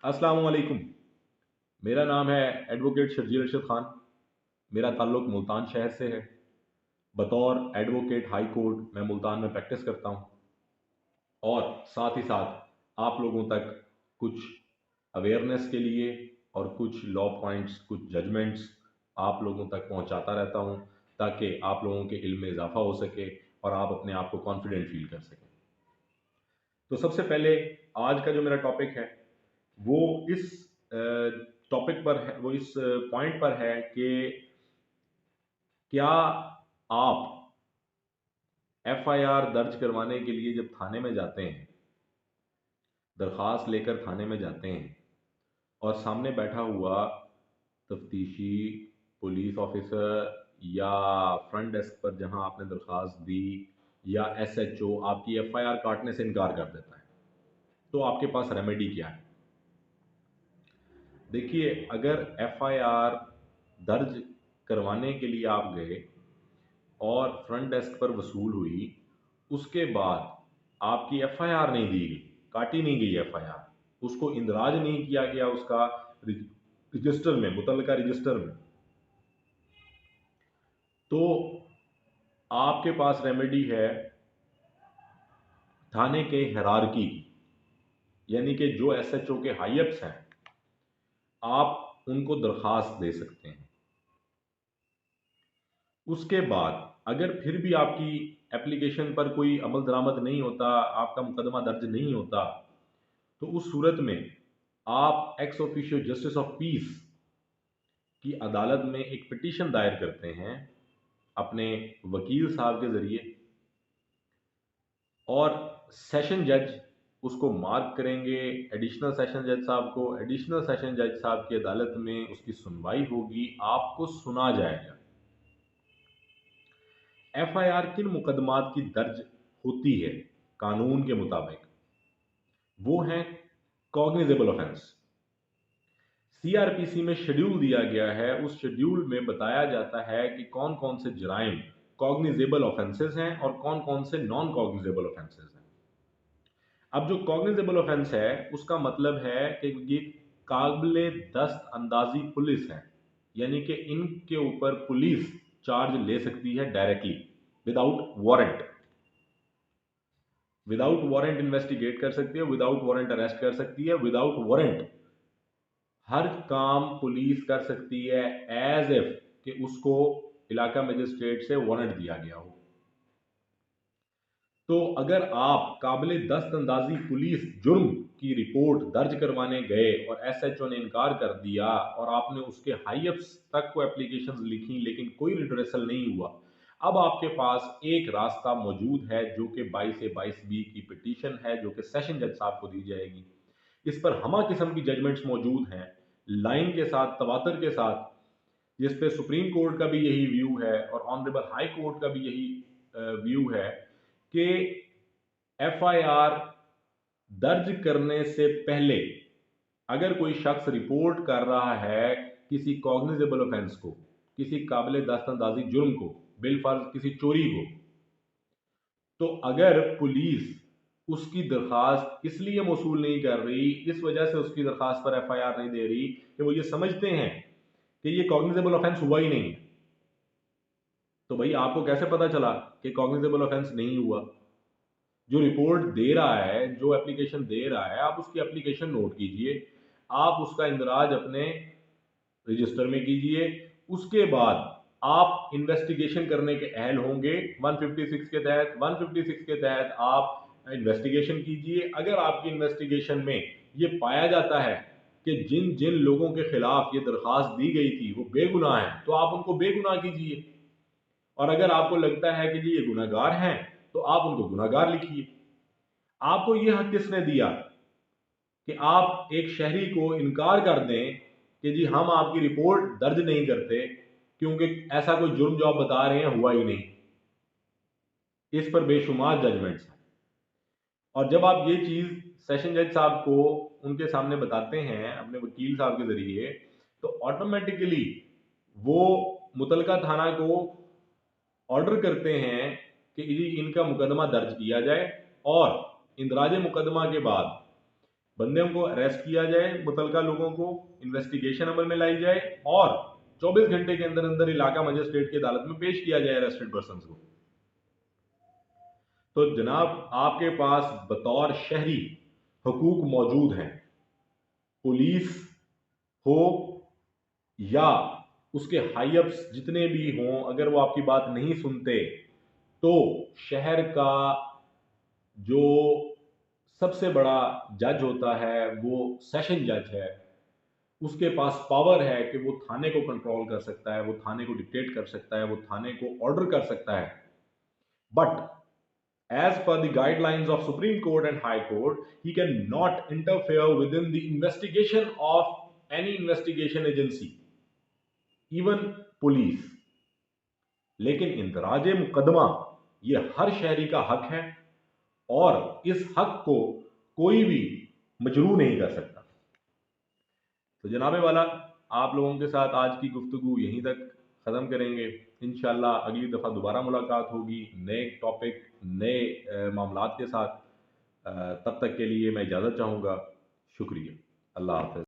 अस्सलाम वालेकुम। मेरा नाम है एडवोकेट शर्जील अरशद ख़ान। मेरा ताल्लुक़ मुल्तान शहर से है। बतौर एडवोकेट हाई कोर्ट मैं मुल्तान में प्रैक्टिस करता हूँ और साथ ही साथ आप लोगों तक कुछ अवेयरनेस के लिए और कुछ लॉ पॉइंट्स, कुछ जजमेंट्स आप लोगों तक पहुँचाता रहता हूँ ताकि आप लोगों के इल्म में इजाफ़ा हो सके और आप अपने आप को कॉन्फिडेंट फ़ील कर सकें। तो सबसे पहले आज का जो मेरा टॉपिक है वो इस टॉपिक पर है, वो इस पॉइंट पर है कि क्या आप एफआईआर दर्ज करवाने के लिए जब थाने में जाते हैं, दरख्वास्त लेकर थाने में जाते हैं और सामने बैठा हुआ तफ्तीशी, पुलिस ऑफिसर या फ्रंट डेस्क पर जहां आपने दरख्वास्त दी या एसएचओ आपकी एफआईआर काटने से इनकार कर देता है, तो आपके पास रेमेडी क्या है? देखिए, अगर एफआईआर दर्ज करवाने के लिए आप गए और फ्रंट डेस्क पर वसूल हुई, उसके बाद आपकी एफआईआर नहीं दी गई, काटी नहीं गई एफआईआर, उसको इंदराज नहीं किया गया उसका रजिस्टर में, मुतल्लिका रजिस्टर में, तो आपके पास रेमेडी है थाने के हायरार्की की, यानी कि जो एसएचओ के हाईअप्स हैं, आप उनको दरख्वास्त दे सकते हैं। उसके बाद अगर फिर भी आपकी एप्लीकेशन पर कोई अमल दरामद नहीं होता, आपका मुकदमा दर्ज नहीं होता, तो उस सूरत में आप ex officio justice of peace की अदालत में एक पिटीशन दायर करते हैं अपने वकील साहब के ज़रिए और सेशन जज उसको मार्क करेंगे एडिशनल सेशन जज साहब को। एडिशनल सेशन जज साहब की अदालत में उसकी सुनवाई होगी, आपको सुना जाएगा एफआईआर किन मुकदमात की दर्ज होती है कानून के मुताबिक। वो है कॉग्निजेबल ऑफेंस। सीआरपीसी में शेड्यूल दिया गया है, उस शेड्यूल में बताया जाता है कि कौन कौन से जराइम कॉग्निजेबल ऑफेंसेस हैं और कौन कौन से नॉन कॉग्निजेबल ऑफेंसेस हैं। अब जो कॉग्निजेबल ऑफेंस है उसका मतलब है कि ये काबिले दस्त अंदाजी पुलिस है, यानी कि इनके ऊपर पुलिस चार्ज ले सकती है directly without warrant. Without warrant investigate कर सकती है, विदाउट वारंट अरेस्ट कर सकती है, विदाउट वारंट हर काम पुलिस कर सकती है एज इफ कि उसको इलाका मजिस्ट्रेट से वारंट दिया गया हो। तो अगर आप काबिले दस्त अंदाजी पुलिस जुर्म की रिपोर्ट दर्ज करवाने गए और एसएचओ ने इनकार कर दिया और आपने उसके हाईअप्स तक को एप्लीकेशंस लिखी लेकिन कोई रिड्रेसल नहीं हुआ, अब आपके पास एक रास्ता मौजूद है जो कि 22 से 22B की पिटीशन है जो कि सेशन जज साहब को दी जाएगी। इस पर हमा किस्म की जजमेंट्स मौजूद हैं, लाइन के साथ, तवातर के साथ, जिस पे सुप्रीम कोर्ट का भी यही व्यू है और ऑनरेबल हाई कोर्ट का भी यही व्यू है कि एफआईआर दर्ज करने से पहले अगर कोई शख्स रिपोर्ट कर रहा है किसी कॉग्निजेबल ऑफेंस को, किसी काबिल दस्तंदाजी जुर्म को, बिलफर्ज किसी चोरी को, तो अगर पुलिस उसकी दरखास्त इसलिए मौसूल नहीं कर रही, इस वजह से उसकी दरखास्त पर एफआईआर नहीं दे रही कि वो ये समझते हैं कि ये कॉग्निजेबल ऑफेंस हुआ ही नहीं है, तो भाई आपको कैसे पता चला कि कॉग्निजेबल ऑफेंस नहीं हुआ? जो रिपोर्ट दे रहा है, जो एप्लीकेशन दे रहा है, आप उसकी एप्लीकेशन नोट कीजिए, आप उसका इंदराज अपने रजिस्टर में कीजिए। उसके बाद आप इन्वेस्टिगेशन करने के अहल होंगे 156 के तहत। 156 के तहत आप इन्वेस्टिगेशन कीजिए। अगर आपकी इन्वेस्टिगेशन में ये पाया जाता है कि जिन जिन लोगों के खिलाफ ये दरख्वास्त दी गई थी वो बेगुनाह हैं, तो आप उनको बेगुनाह कीजिए। और अगर आपको लगता है कि जी ये गुनाहगार हैं, तो आप उनको गुनाहगार लिखिए। आपको ये हक किसने दिया कि आप एक शहरी को इनकार कर दें कि जी हम आपकी रिपोर्ट दर्ज नहीं करते क्योंकि ऐसा कोई जुर्म जो आप बता रहे हैं हुआ ही नहीं। इस पर बेशुमार जजमेंट्स हैं और जब आप ये चीज़ सेशन जज साहब को उनके सामने बताते हैं अपने वकील साहब के ज़रिए, तो ऑटोमेटिकली वो मुतलका थाना को ऑर्डर करते हैं कि जी इनका मुकदमा दर्ज किया जाए और इंदराज मुकदमा के बाद बंदों को अरेस्ट किया जाए, मुतलका लोगों को इन्वेस्टिगेशन अमल में लाई जाए और 24 घंटे के अंदर अंदर इलाका मजिस्ट्रेट की अदालत में पेश किया जाए अरेस्टेड पर्सन को। तो जनाब आपके पास बतौर शहरी हकूक मौजूद हैं, पुलिस हो या उसके हाईअप्स जितने भी हों, अगर वो आपकी बात नहीं सुनते तो शहर का जो सबसे बड़ा जज होता है वो सेशन जज है, उसके पास पावर है कि वो थाने को कंट्रोल कर सकता है, वो थाने को डिक्टेट कर सकता है, वो थाने को ऑर्डर कर सकता है। But as per the guidelines of Supreme Court and High Court, he cannot interfere within the investigation of any investigation agency, even police. लेकिन इंदराज मुकदमा ये हर शहरी का हक है और इस हक को कोई भी मजरू नहीं कर सकता। तो जनाबे वाला, आप लोगों के साथ आज की गुफ्तगू यहीं तक ख़त्म करेंगे। इंशाल्लाह अगली दफ़ा दोबारा मुलाकात होगी नए टॉपिक, नए मामलात के साथ। तब तक के लिए मैं इजाज़त चाहूँगा। शुक्रिया। अल्लाह हाफ़िज़।